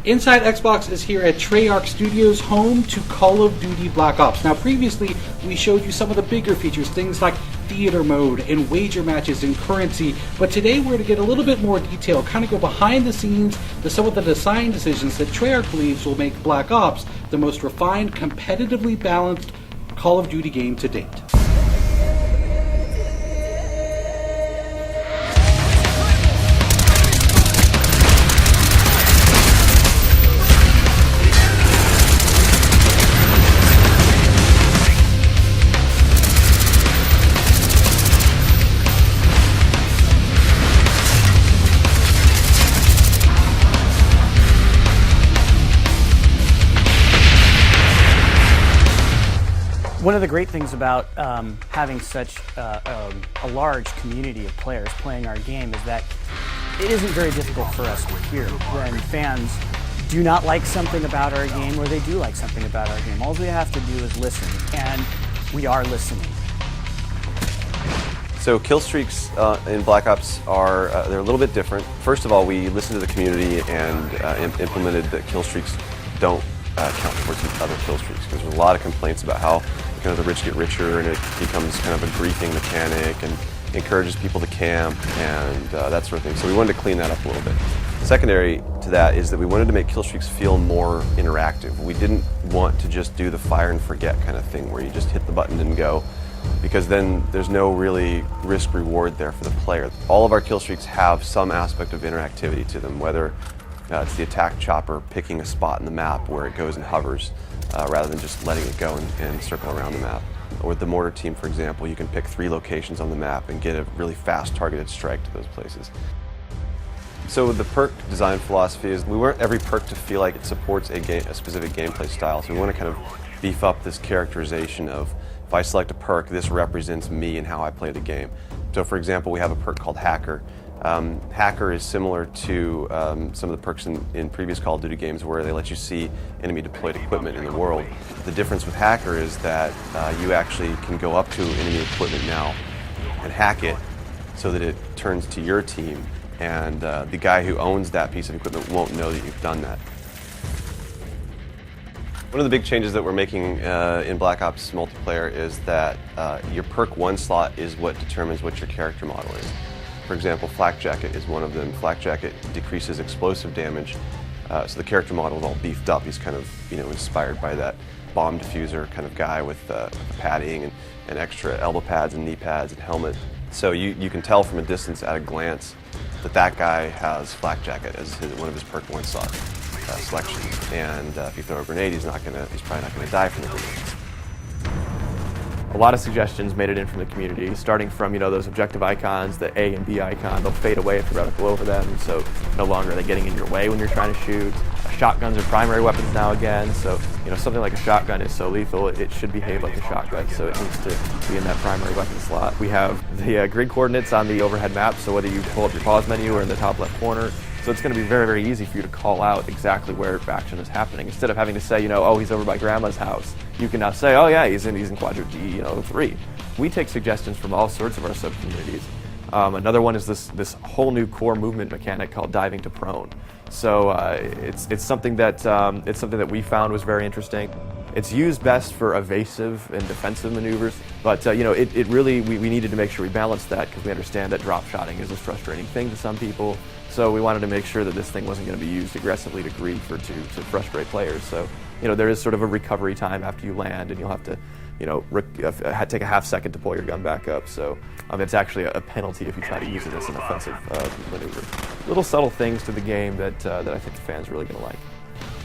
Inside Xbox is here at Treyarch Studios, home to Call of Duty Black Ops. Now, previously, we showed you some of the bigger features, things like theater mode and wager matches and currency, but today we're going to get a little bit more detail, kind of go behind the scenes to some of the design decisions that Treyarch believes will make Black Ops the most refined, competitively balanced Call of Duty game to date. One of the great things about having such a large community of players playing our game is that it isn't very difficult for us to hear when fans do not like something about our game or they do like something about our game. All we have to do is listen, and we are listening. So kill streaks in Black Ops are they're a little bit different. First of all, we listened to the community and implemented that kill streaks don't count towards each other kill streaks, because there's a lot of complaints about how the rich get richer and it becomes kind of a griefing mechanic and encourages people to camp and that sort of thing. So we wanted to clean that up a little bit. Secondary to that is that we wanted to make kill streaks feel more interactive. We didn't want to just do the fire and forget kind of thing where you just hit the button and go, because then there's no really risk reward there for the player. All of our kill streaks have some aspect of interactivity to them, whether it's the attack chopper picking a spot in the map where it goes and hovers rather than just letting it go and circle around the map. Or with the mortar team, for example, you can pick 3 locations on the map and get a really fast targeted strike to those places. So the perk design philosophy is we want every perk to feel like it supports a specific gameplay style. So we want to kind of beef up this characterization of, if I select a perk, this represents me and how I play the game. So for example, we have a perk called Hacker. Hacker is similar to some of the perks in previous Call of Duty games where they let you see enemy deployed equipment in the world. The difference with Hacker is that you actually can go up to enemy equipment now and hack it so that it turns to your team, and the guy who owns that piece of equipment won't know that you've done that. One of the big changes that we're making in Black Ops multiplayer is that your perk 1 slot is what determines what your character model is. For example, Flak Jacket is one of them. Flak Jacket decreases explosive damage, so the character model is all beefed up. He's kind of inspired by that bomb diffuser kind of guy with padding and extra elbow pads and knee pads and helmet. So you can tell from a distance at a glance that guy has Flak Jacket as one of his perk 1 slot selections. And if you throw a grenade, he's probably not going to die from the grenade. A lot of suggestions made it in from the community, starting from those objective icons, the A and B icon. They'll fade away if the reticle over them, so no longer are they getting in your way when you're trying to shoot. Shotguns are primary weapons now again, so something like a shotgun is so lethal, it should behave like a shotgun, so it needs to be in that primary weapon slot. We have the grid coordinates on the overhead map, so whether you pull up your pause menu or in the top left corner, so it's going to be very, very easy for you to call out exactly where action is happening. Instead of having to say, oh, he's over by grandma's house, you can now say, oh yeah, he's in quadrant D, 3. We take suggestions from all sorts of our sub-communities. Another one is this whole new core movement mechanic called diving to prone. So it's something that we found was very interesting. It's used best for evasive and defensive maneuvers, but it really we needed to make sure we balanced that, because we understand that drop shotting is a frustrating thing to some people. So we wanted to make sure that this thing wasn't going to be used aggressively to grief or to frustrate players. So there is sort of a recovery time after you land, and you'll have to take a half second to pull your gun back up. So it's actually a penalty if you try to use it as an offensive maneuver. Little subtle things to the game that I think the fans are really going to like.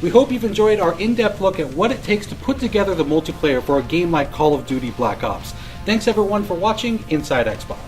We hope you've enjoyed our in-depth look at what it takes to put together the multiplayer for a game like Call of Duty Black Ops. Thanks everyone for watching Inside Xbox.